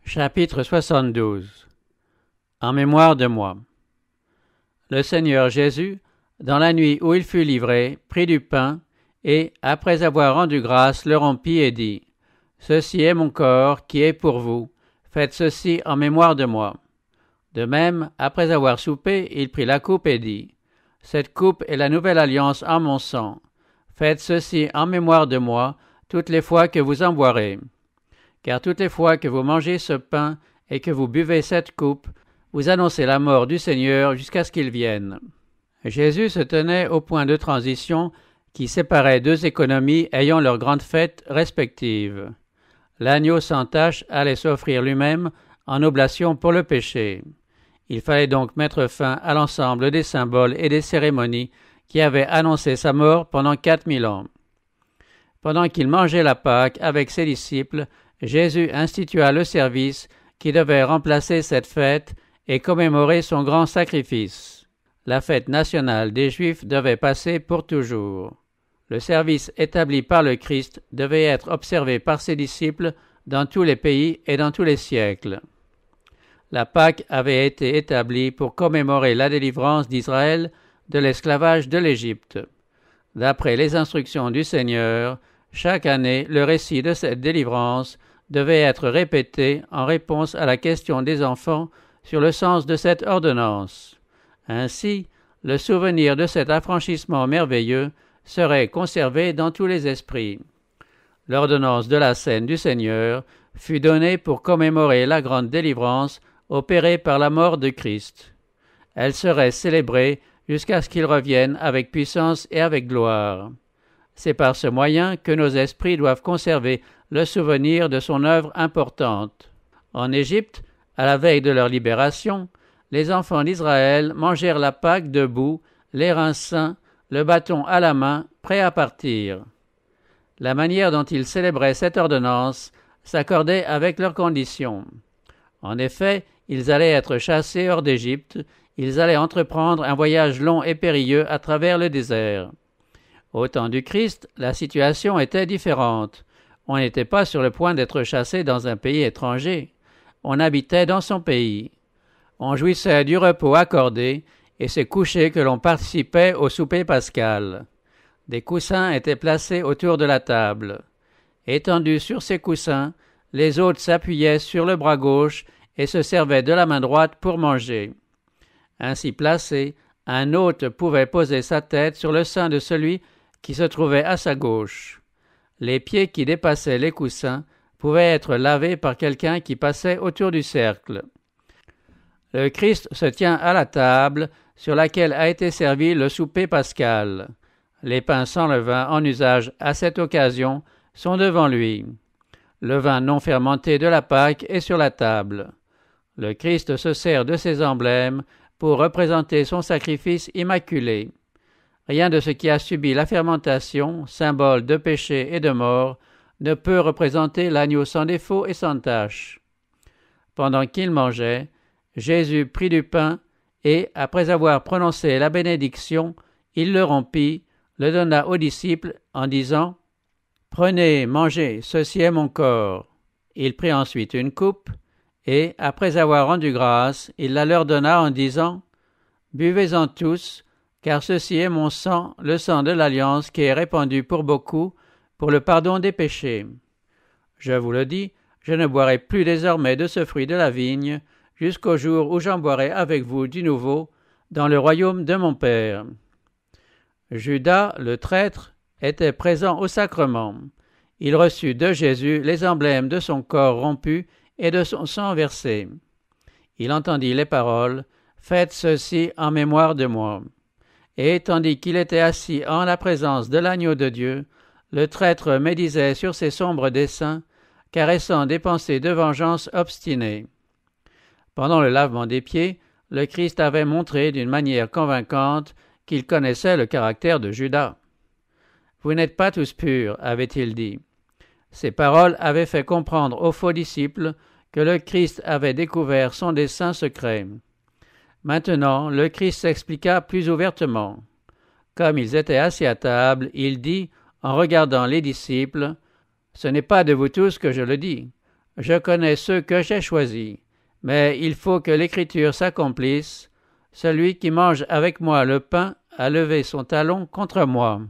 Chapitre 72. En mémoire de moi. Le Seigneur Jésus, dans la nuit où il fut livré, prit du pain, et, après avoir rendu grâce, le rompit et dit : Ceci est mon corps qui est pour vous, faites ceci en mémoire de moi. De même, après avoir soupé, il prit la coupe et dit : Cette coupe est la nouvelle alliance en mon sang. Faites ceci en mémoire de moi, toutes les fois que vous en boirez. Car toutes les fois que vous mangez ce pain et que vous buvez cette coupe, vous annoncez la mort du Seigneur jusqu'à ce qu'il vienne. Jésus se tenait au point de transition qui séparait deux économies ayant leurs grandes fêtes respectives. L'agneau sans tache allait s'offrir lui-même en oblation pour le péché. Il fallait donc mettre fin à l'ensemble des symboles et des cérémonies qui avaient annoncé sa mort pendant 4000 ans. Pendant qu'il mangeait la Pâque avec ses disciples, Jésus institua le service qui devait remplacer cette fête et commémorer son grand sacrifice. La fête nationale des Juifs devait passer pour toujours. Le service établi par le Christ devait être observé par ses disciples dans tous les pays et dans tous les siècles. La Pâque avait été établie pour commémorer la délivrance d'Israël de l'esclavage de l'Égypte. D'après les instructions du Seigneur, chaque année, le récit de cette délivrance devait être répété en réponse à la question des enfants sur le sens de cette ordonnance. Ainsi, le souvenir de cet affranchissement merveilleux serait conservé dans tous les esprits. L'ordonnance de la scène du Seigneur fut donnée pour commémorer la grande délivrance opérée par la mort de Christ. Elle serait célébrée jusqu'à ce qu'il revienne avec puissance et avec gloire. C'est par ce moyen que nos esprits doivent conserver le souvenir de son œuvre importante. En Égypte, à la veille de leur libération, les enfants d'Israël mangèrent la Pâque debout, les reins sains, le bâton à la main, prêts à partir. La manière dont ils célébraient cette ordonnance s'accordait avec leurs conditions. En effet, ils allaient être chassés hors d'Égypte, ils allaient entreprendre un voyage long et périlleux à travers le désert. Au temps du Christ, la situation était différente. On n'était pas sur le point d'être chassé dans un pays étranger. On habitait dans son pays. On jouissait du repos accordé et c'est couché que l'on participait au souper pascal. Des coussins étaient placés autour de la table. Étendus sur ces coussins, les hôtes s'appuyaient sur le bras gauche et se servaient de la main droite pour manger. Ainsi placé, un hôte pouvait poser sa tête sur le sein de celui qui se trouvait à sa gauche. Les pieds qui dépassaient les coussins pouvaient être lavés par quelqu'un qui passait autour du cercle. Le Christ se tient à la table sur laquelle a été servi le souper pascal. Les pains sans levain en usage à cette occasion sont devant lui. Le vin non fermenté de la Pâque est sur la table. Le Christ se sert de ces emblèmes pour représenter son sacrifice immaculé. Rien de ce qui a subi la fermentation, symbole de péché et de mort, ne peut représenter l'agneau sans défaut et sans tache. Pendant qu'il mangeait, Jésus prit du pain et, après avoir prononcé la bénédiction, il le rompit, le donna aux disciples en disant : Prenez, mangez, ceci est mon corps. Il prit ensuite une coupe et, après avoir rendu grâce, il la leur donna en disant : Buvez-en tous, car ceci est mon sang, le sang de l'alliance qui est répandu pour beaucoup, pour le pardon des péchés. Je vous le dis, je ne boirai plus désormais de ce fruit de la vigne, jusqu'au jour où j'en boirai avec vous du nouveau, dans le royaume de mon Père. Judas, le traître, était présent au sacrement. Il reçut de Jésus les emblèmes de son corps rompu et de son sang versé. Il entendit les paroles : Faites ceci en mémoire de moi. Et tandis qu'il était assis en la présence de l'agneau de Dieu, le traître médisait sur ses sombres desseins, caressant des pensées de vengeance obstinées. Pendant le lavement des pieds, le Christ avait montré d'une manière convaincante qu'il connaissait le caractère de Judas. « Vous n'êtes pas tous purs », avait-il dit. Ces paroles avaient fait comprendre aux faux disciples que le Christ avait découvert son dessein secret. Maintenant, le Christ s'expliqua plus ouvertement. Comme ils étaient assis à table, il dit, en regardant les disciples : « Ce n'est pas de vous tous que je le dis. je connais ceux que j'ai choisis, mais il faut que l'Écriture s'accomplisse. Celui qui mange avec moi le pain a levé son talon contre moi. »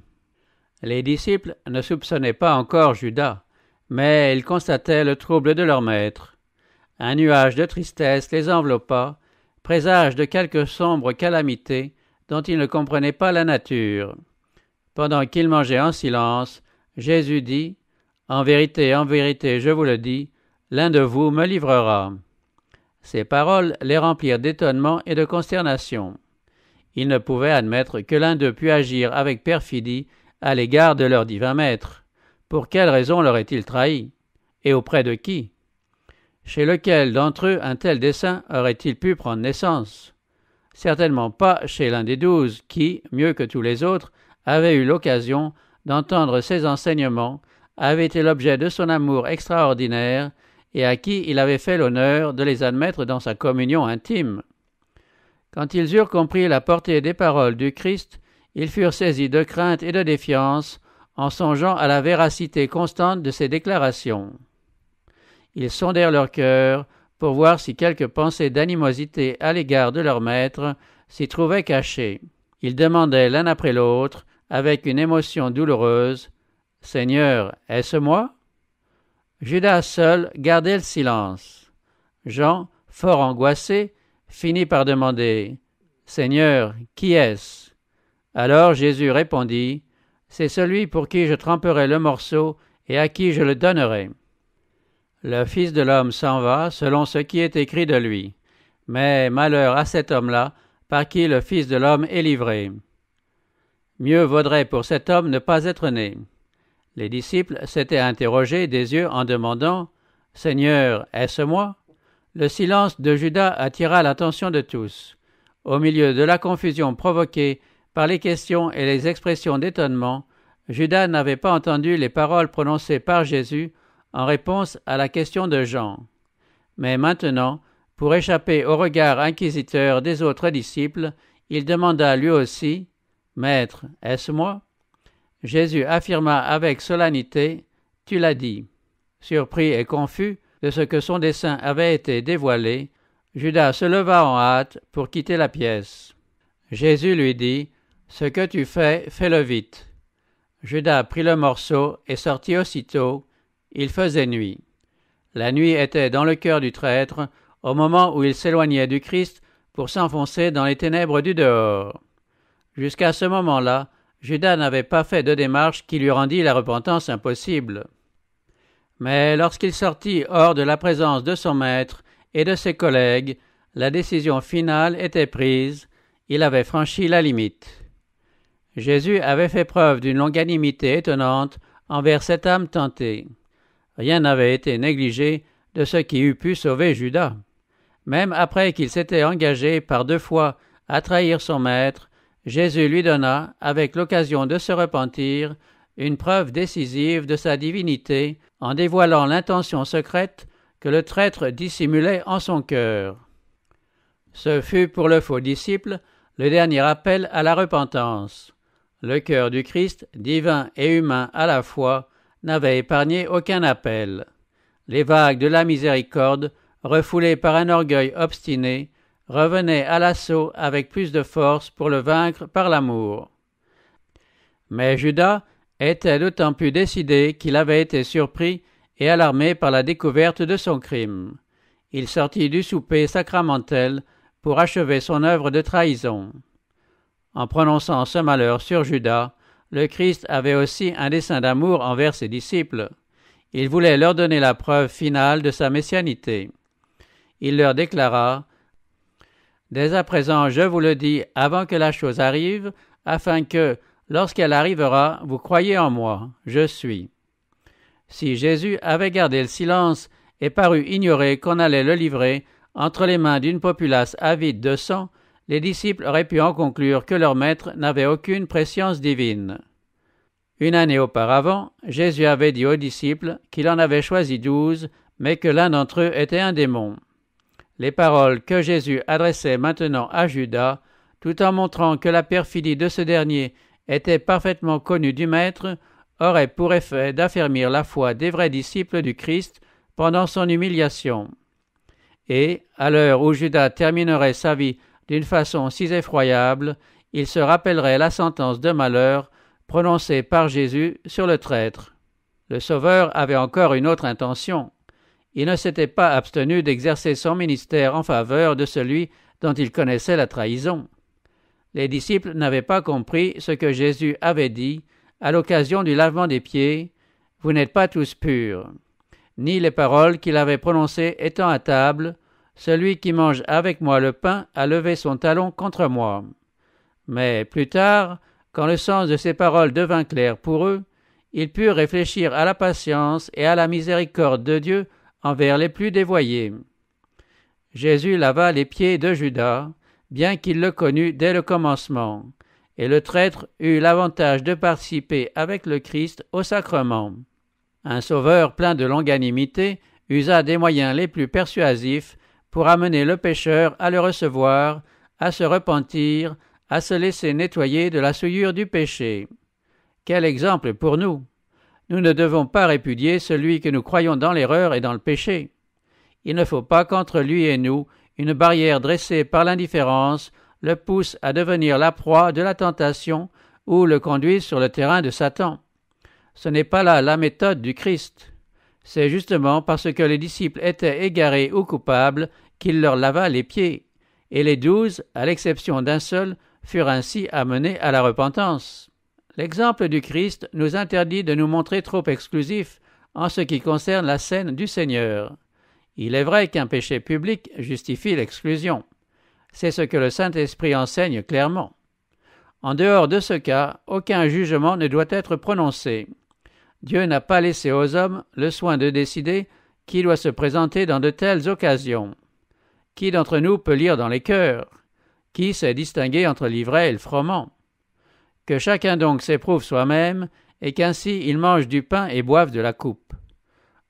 Les disciples ne soupçonnaient pas encore Judas, mais ils constataient le trouble de leur maître. Un nuage de tristesse les enveloppa, présage de quelque sombre calamité dont ils ne comprenaient pas la nature. Pendant qu'ils mangeaient en silence, Jésus dit : « En vérité, je vous le dis, l'un de vous me livrera. » Ces paroles les remplirent d'étonnement et de consternation. Ils ne pouvaient admettre que l'un d'eux pût agir avec perfidie à l'égard de leur divin maître. Pour quelle raison l'aurait-il trahi? Et auprès de qui? Chez lequel d'entre eux un tel dessein aurait-il pu prendre naissance? Certainement pas chez l'un des 12 qui, mieux que tous les autres, avait eu l'occasion d'entendre ses enseignements, avait été l'objet de son amour extraordinaire et à qui il avait fait l'honneur de les admettre dans sa communion intime. Quand ils eurent compris la portée des paroles du Christ, ils furent saisis de crainte et de défiance en songeant à la véracité constante de ses déclarations. Ils sondèrent leur cœur pour voir si quelque pensée d'animosité à l'égard de leur maître s'y trouvait cachée. Ils demandaient l'un après l'autre, avec une émotion douloureuse : « Seigneur, est-ce moi ?» Judas seul gardait le silence. Jean, fort angoissé, finit par demander : « Seigneur, qui est-ce » Alors Jésus répondit : « C'est celui pour qui je tremperai le morceau et à qui je le donnerai. » Le Fils de l'homme s'en va selon ce qui est écrit de lui. Mais malheur à cet homme-là, par qui le Fils de l'homme est livré. Mieux vaudrait pour cet homme ne pas être né. Les disciples s'étaient interrogés des yeux en demandant : « Seigneur, est-ce moi ?» Le silence de Judas attira l'attention de tous. Au milieu de la confusion provoquée par les questions et les expressions d'étonnement, Judas n'avait pas entendu les paroles prononcées par Jésus en réponse à la question de Jean. Mais maintenant, pour échapper au regard inquisiteur des autres disciples, il demanda lui aussi : « Maître, est-ce moi ?» Jésus affirma avec solennité : « Tu l'as dit. » Surpris et confus de ce que son dessein avait été dévoilé, Judas se leva en hâte pour quitter la pièce. Jésus lui dit : « Ce que tu fais, fais-le vite. » Judas prit le morceau et sortit aussitôt. Il faisait nuit. La nuit était dans le cœur du traître au moment où il s'éloignait du Christ pour s'enfoncer dans les ténèbres du dehors. Jusqu'à ce moment-là, Judas n'avait pas fait de démarche qui lui rendît la repentance impossible. Mais lorsqu'il sortit hors de la présence de son maître et de ses collègues, la décision finale était prise, il avait franchi la limite. Jésus avait fait preuve d'une longanimité étonnante envers cette âme tentée. Rien n'avait été négligé de ce qui eût pu sauver Judas. Même après qu'il s'était engagé par 2 fois à trahir son maître, Jésus lui donna, avec l'occasion de se repentir, une preuve décisive de sa divinité en dévoilant l'intention secrète que le traître dissimulait en son cœur. Ce fut pour le faux disciple le dernier appel à la repentance. Le cœur du Christ, divin et humain à la fois, n'avait épargné aucun appel. Les vagues de la miséricorde, refoulées par un orgueil obstiné, revenaient à l'assaut avec plus de force pour le vaincre par l'amour. Mais Judas était d'autant plus décidé qu'il avait été surpris et alarmé par la découverte de son crime. Il sortit du souper sacramentel pour achever son œuvre de trahison. En prononçant ce malheur sur Judas, le Christ avait aussi un dessein d'amour envers ses disciples. Il voulait leur donner la preuve finale de sa messianité. Il leur déclara : « Dès à présent, je vous le dis avant que la chose arrive, afin que, lorsqu'elle arrivera, vous croyiez en moi, je suis. » Si Jésus avait gardé le silence et paru ignorer qu'on allait le livrer entre les mains d'une populace avide de sang, les disciples auraient pu en conclure que leur maître n'avait aucune prescience divine. Une année auparavant, Jésus avait dit aux disciples qu'il en avait choisi 12, mais que l'un d'entre eux était un démon. Les paroles que Jésus adressait maintenant à Judas, tout en montrant que la perfidie de ce dernier était parfaitement connue du Maître, auraient pour effet d'affermir la foi des vrais disciples du Christ pendant son humiliation. Et, à l'heure où Judas terminerait sa vie d'une façon si effroyable, il se rappellerait la sentence de malheur prononcée par Jésus sur le traître. Le Sauveur avait encore une autre intention. Il ne s'était pas abstenu d'exercer son ministère en faveur de celui dont il connaissait la trahison. Les disciples n'avaient pas compris ce que Jésus avait dit à l'occasion du lavement des pieds « Vous n'êtes pas tous purs », ni les paroles qu'il avait prononcées étant à table « Celui qui mange avec moi le pain a levé son talon contre moi ». Mais plus tard, quand le sens de ces paroles devint clair pour eux, ils purent réfléchir à la patience et à la miséricorde de Dieu envers les plus dévoyés. Jésus lava les pieds de Judas, bien qu'il le connût dès le commencement, et le traître eut l'avantage de participer avec le Christ au sacrement. Un sauveur plein de longanimité usa des moyens les plus persuasifs pour amener le pécheur à le recevoir, à se repentir, à se laisser nettoyer de la souillure du péché. Quel exemple pour nous! Nous ne devons pas répudier celui que nous croyons dans l'erreur et dans le péché. Il ne faut pas qu'entre lui et nous, une barrière dressée par l'indifférence le pousse à devenir la proie de la tentation ou le conduise sur le terrain de Satan. Ce n'est pas là la méthode du Christ. C'est justement parce que les disciples étaient égarés ou coupables qu'il leur lava les pieds, et les 12, à l'exception d'un seul, furent ainsi amenés à la repentance. L'exemple du Christ nous interdit de nous montrer trop exclusifs en ce qui concerne la scène du Seigneur. Il est vrai qu'un péché public justifie l'exclusion. C'est ce que le Saint-Esprit enseigne clairement. En dehors de ce cas, aucun jugement ne doit être prononcé. Dieu n'a pas laissé aux hommes le soin de décider qui doit se présenter dans de telles occasions. Qui d'entre nous peut lire dans les cœurs? Qui sait distinguer entre l'ivraie et le froment? Que chacun donc s'éprouve soi-même, et qu'ainsi il mange du pain et boive de la coupe.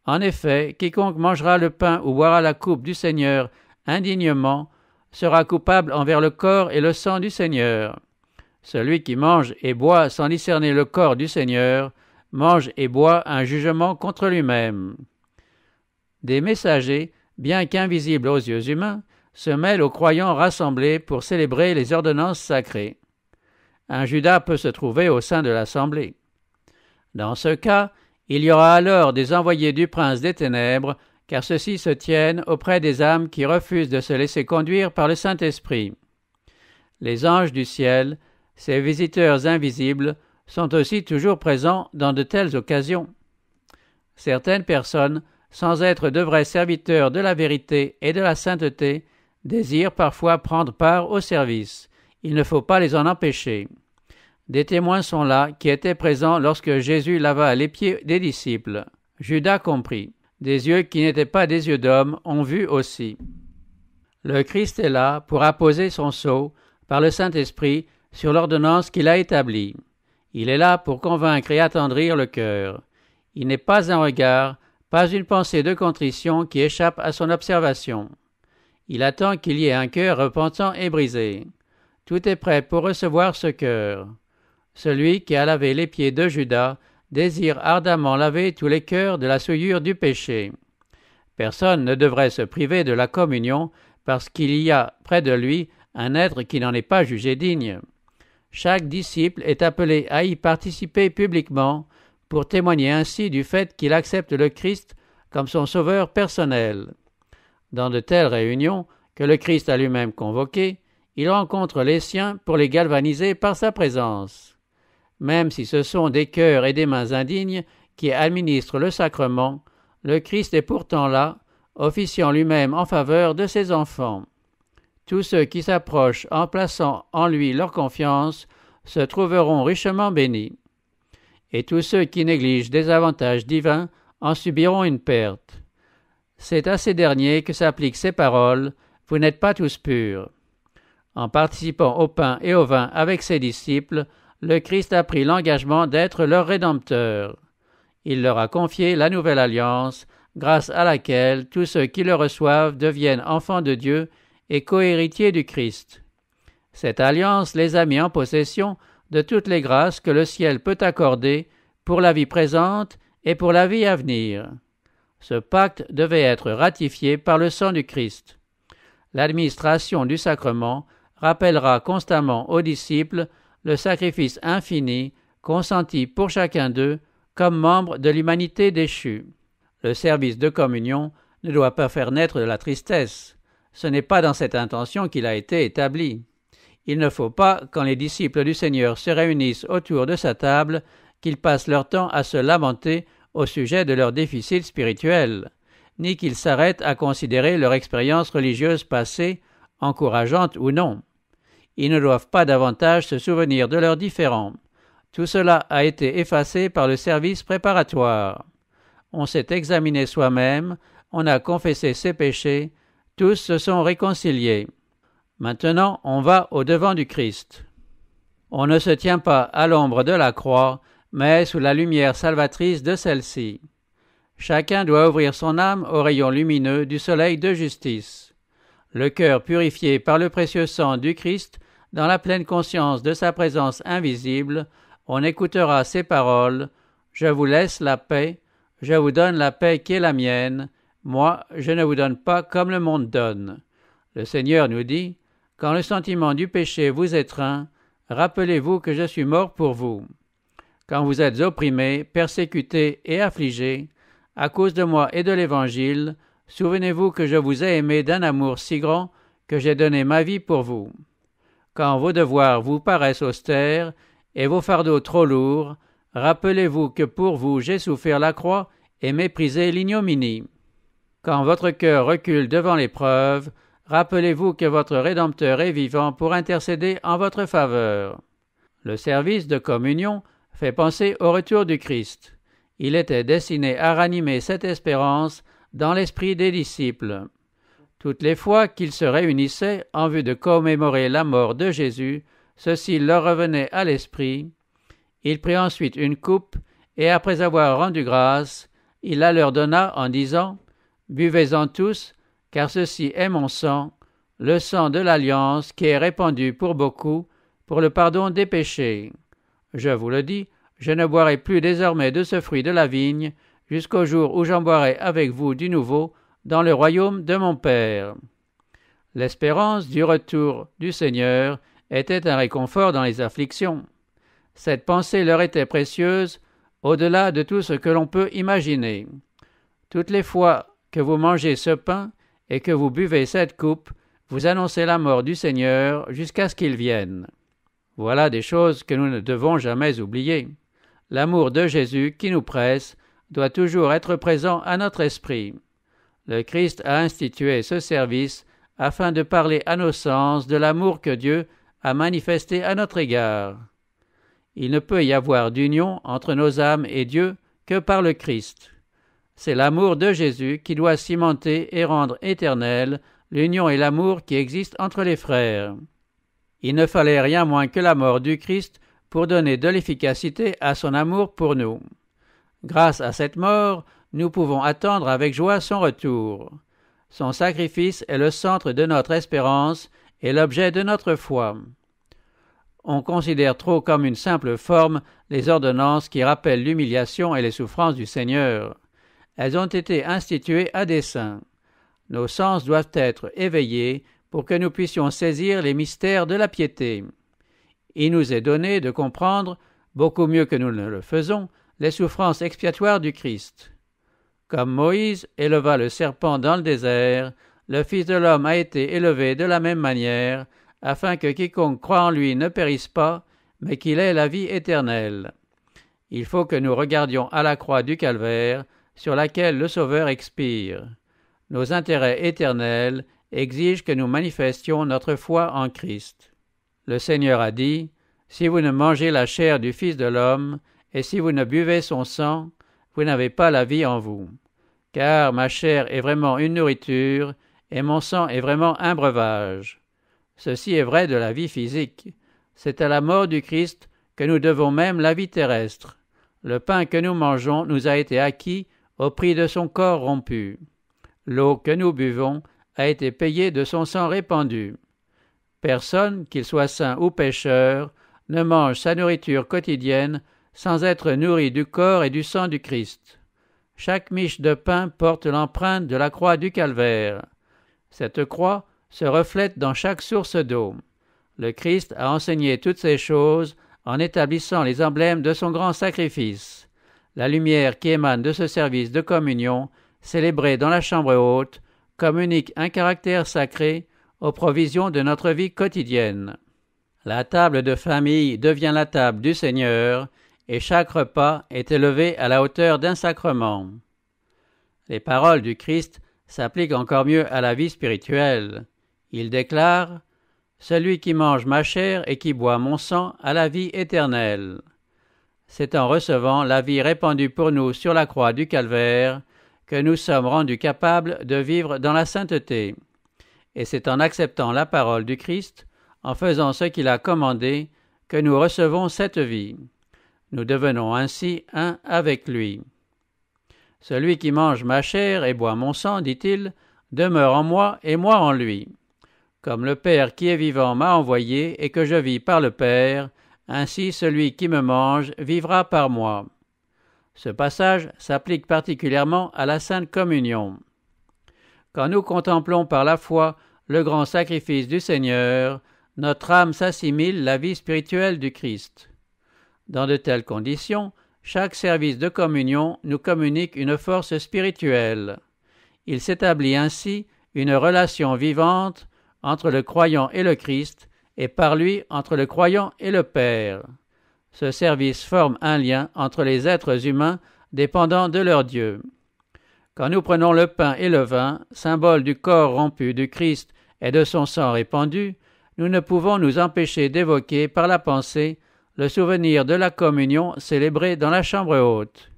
En effet, quiconque mangera le pain ou boira la coupe du Seigneur indignement sera coupable envers le corps et le sang du Seigneur. Celui qui mange et boit sans discerner le corps du Seigneur mange et boit un jugement contre lui-même. Des messagers, bien qu'invisibles aux yeux humains, se mêlent aux croyants rassemblés pour célébrer les ordonnances sacrées. Un Judas peut se trouver au sein de l'assemblée. Dans ce cas, il y aura alors des envoyés du prince des ténèbres, car ceux-ci se tiennent auprès des âmes qui refusent de se laisser conduire par le Saint-Esprit. Les anges du ciel, ces visiteurs invisibles, sont aussi toujours présents dans de telles occasions. Certaines personnes, sans être de vrais serviteurs de la vérité et de la sainteté, désirent parfois prendre part au service. Il ne faut pas les en empêcher. Des témoins sont là qui étaient présents lorsque Jésus lava les pieds des disciples. Judas comprit. Des yeux qui n'étaient pas des yeux d'homme ont vu aussi. Le Christ est là pour apposer son sceau, par le Saint-Esprit, sur l'ordonnance qu'il a établie. Il est là pour convaincre et attendrir le cœur. Il n'est pas un regard, pas une pensée de contrition qui échappe à son observation. Il attend qu'il y ait un cœur repentant et brisé. Tout est prêt pour recevoir ce cœur. Celui qui a lavé les pieds de Judas désire ardemment laver tous les cœurs de la souillure du péché. Personne ne devrait se priver de la communion parce qu'il y a près de lui un être qui n'en est pas jugé digne. Chaque disciple est appelé à y participer publiquement pour témoigner ainsi du fait qu'il accepte le Christ comme son sauveur personnel. Dans de telles réunions, que le Christ a lui-même convoquées, il rencontre les siens pour les galvaniser par sa présence. Même si ce sont des cœurs et des mains indignes qui administrent le sacrement, le Christ est pourtant là, officiant lui-même en faveur de ses enfants. Tous ceux qui s'approchent en plaçant en lui leur confiance se trouveront richement bénis. Et tous ceux qui négligent des avantages divins en subiront une perte. C'est à ces derniers que s'appliquent ces paroles « Vous n'êtes pas tous purs ». En participant au pain et au vin avec ses disciples, le Christ a pris l'engagement d'être leur Rédempteur. Il leur a confié la nouvelle alliance, grâce à laquelle tous ceux qui le reçoivent deviennent enfants de Dieu et cohéritiers du Christ. Cette alliance les a mis en possession de toutes les grâces que le ciel peut accorder pour la vie présente et pour la vie à venir. Ce pacte devait être ratifié par le sang du Christ. L'administration du sacrement rappellera constamment aux disciples le sacrifice infini consenti pour chacun d'eux comme membre de l'humanité déchue. Le service de communion ne doit pas faire naître de la tristesse. Ce n'est pas dans cette intention qu'il a été établi. Il ne faut pas, quand les disciples du Seigneur se réunissent autour de sa table, qu'ils passent leur temps à se lamenter au sujet de leur déficit spirituel, ni qu'ils s'arrêtent à considérer leur expérience religieuse passée, encourageante ou non. Ils ne doivent pas davantage se souvenir de leurs différends. Tout cela a été effacé par le service préparatoire. On s'est examiné soi-même, on a confessé ses péchés, tous se sont réconciliés. Maintenant, on va au-devant du Christ. On ne se tient pas à l'ombre de la croix, mais sous la lumière salvatrice de celle-ci. Chacun doit ouvrir son âme aux rayons lumineux du soleil de justice. Le cœur purifié par le précieux sang du Christ, dans la pleine conscience de sa présence invisible, on écoutera ces paroles « Je vous laisse la paix, je vous donne la paix qui est la mienne, moi je ne vous donne pas comme le monde donne. » Le Seigneur nous dit « Quand le sentiment du péché vous étreint, rappelez-vous que je suis mort pour vous. Quand vous êtes opprimés, persécutés et affligés, à cause de moi et de l'Évangile, souvenez-vous que je vous ai aimé d'un amour si grand que j'ai donné ma vie pour vous. Quand vos devoirs vous paraissent austères et vos fardeaux trop lourds, rappelez-vous que pour vous j'ai souffert la croix et méprisé l'ignominie. Quand votre cœur recule devant l'épreuve, rappelez-vous que votre Rédempteur est vivant pour intercéder en votre faveur. » Le service de communion fait penser au retour du Christ. Il était destiné à ranimer cette espérance dans l'esprit des disciples. Toutes les fois qu'ils se réunissaient en vue de commémorer la mort de Jésus, ceci leur revenait à l'esprit. Il prit ensuite une coupe, et après avoir rendu grâce, il la leur donna en disant « Buvez-en tous, car ceci est mon sang, le sang de l'alliance qui est répandu pour beaucoup, pour le pardon des péchés. Je vous le dis, je ne boirai plus désormais de ce fruit de la vigne, jusqu'au jour où j'en boirai avec vous du nouveau, dans le royaume de mon Père. » L'espérance du retour du Seigneur était un réconfort dans les afflictions. Cette pensée leur était précieuse, au-delà de tout ce que l'on peut imaginer. Toutes les fois que vous mangez ce pain et que vous buvez cette coupe, vous annoncez la mort du Seigneur jusqu'à ce qu'il vienne. Voilà des choses que nous ne devons jamais oublier. L'amour de Jésus qui nous presse doit toujours être présent à notre esprit. Le Christ a institué ce service afin de parler à nos sens de l'amour que Dieu a manifesté à notre égard. Il ne peut y avoir d'union entre nos âmes et Dieu que par le Christ. C'est l'amour de Jésus qui doit cimenter et rendre éternel l'union et l'amour qui existent entre les frères. Il ne fallait rien moins que la mort du Christ pour donner de l'efficacité à son amour pour nous. Grâce à cette mort, nous pouvons attendre avec joie son retour. Son sacrifice est le centre de notre espérance et l'objet de notre foi. On considère trop comme une simple forme les ordonnances qui rappellent l'humiliation et les souffrances du Seigneur. Elles ont été instituées à dessein. Nos sens doivent être éveillés pour que nous puissions saisir les mystères de la piété. Il nous est donné de comprendre, beaucoup mieux que nous ne le faisons, les souffrances expiatoires du Christ. Comme Moïse éleva le serpent dans le désert, le Fils de l'homme a été élevé de la même manière, afin que quiconque croit en lui ne périsse pas, mais qu'il ait la vie éternelle. Il faut que nous regardions à la croix du Calvaire, sur laquelle le Sauveur expire. Nos intérêts éternels exigent que nous manifestions notre foi en Christ. Le Seigneur a dit, « Si vous ne mangez la chair du Fils de l'homme, et si vous ne buvez son sang, vous n'avez pas la vie en vous. Car ma chair est vraiment une nourriture, et mon sang est vraiment un breuvage. » Ceci est vrai de la vie physique. C'est à la mort du Christ que nous devons même la vie terrestre. Le pain que nous mangeons nous a été acquis au prix de son corps rompu. L'eau que nous buvons a été payée de son sang répandu. Personne, qu'il soit saint ou pécheur, ne mange sa nourriture quotidienne sans être nourri du corps et du sang du Christ. chaque miche de pain porte l'empreinte de la croix du calvaire. Cette croix se reflète dans chaque source d'eau. Le Christ a enseigné toutes ces choses en établissant les emblèmes de son grand sacrifice. La lumière qui émane de ce service de communion, célébré dans la chambre haute, communique un caractère sacré aux provisions de notre vie quotidienne. La table de famille devient la table du Seigneur, et chaque repas est élevé à la hauteur d'un sacrement. Les paroles du Christ s'appliquent encore mieux à la vie spirituelle. Il déclare « Celui qui mange ma chair et qui boit mon sang a la vie éternelle ». C'est en recevant la vie répandue pour nous sur la croix du calvaire que nous sommes rendus capables de vivre dans la sainteté. Et c'est en acceptant la parole du Christ, en faisant ce qu'il a commandé, que nous recevons cette vie. Nous devenons ainsi un avec lui. Celui qui mange ma chair et boit mon sang, dit-il, demeure en moi et moi en lui. Comme le Père qui est vivant m'a envoyé et que je vis par le Père, ainsi celui qui me mange vivra par moi. Ce passage s'applique particulièrement à la Sainte Communion. Quand nous contemplons par la foi le grand sacrifice du Seigneur, notre âme s'assimile la vie spirituelle du Christ. Dans de telles conditions, chaque service de communion nous communique une force spirituelle. Il s'établit ainsi une relation vivante entre le croyant et le Christ, et par lui entre le croyant et le Père. Ce service forme un lien entre les êtres humains dépendant de leur Dieu. Quand nous prenons le pain et le vin, symbole du corps rompu du Christ et de son sang répandu, nous ne pouvons nous empêcher d'évoquer par la pensée le souvenir de la communion célébrée dans la chambre haute.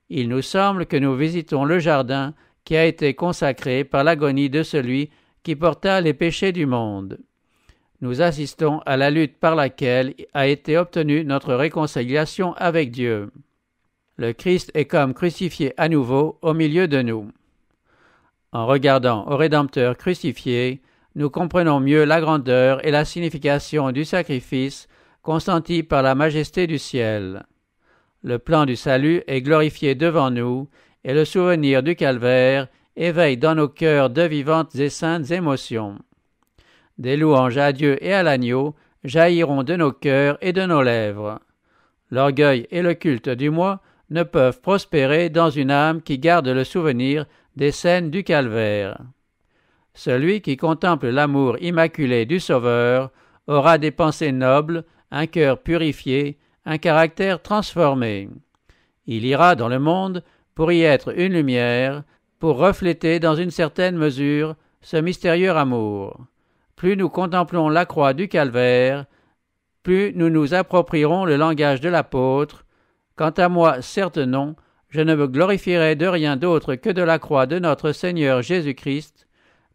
Il nous semble que nous visitons le jardin qui a été consacré par l'agonie de celui qui porta les péchés du monde. Nous assistons à la lutte par laquelle a été obtenue notre réconciliation avec Dieu. Le Christ est comme crucifié à nouveau au milieu de nous. En regardant au Rédempteur crucifié, nous comprenons mieux la grandeur et la signification du sacrifice consenti par la majesté du ciel. Le plan du salut est glorifié devant nous, et le souvenir du calvaire éveille dans nos cœurs de vivantes et saintes émotions. Des louanges à Dieu et à l'agneau jailliront de nos cœurs et de nos lèvres. L'orgueil et le culte du moi ne peuvent prospérer dans une âme qui garde le souvenir des scènes du calvaire. Celui qui contemple l'amour immaculé du Sauveur aura des pensées nobles, un cœur purifié, un caractère transformé. Il ira dans le monde pour y être une lumière, pour refléter dans une certaine mesure ce mystérieux amour. Plus nous contemplons la croix du calvaire, plus nous nous approprierons le langage de l'apôtre. Quant à moi, certes non, je ne me glorifierai de rien d'autre que de la croix de notre Seigneur Jésus-Christ,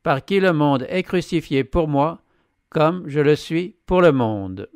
par qui le monde est crucifié pour moi, comme je le suis pour le monde.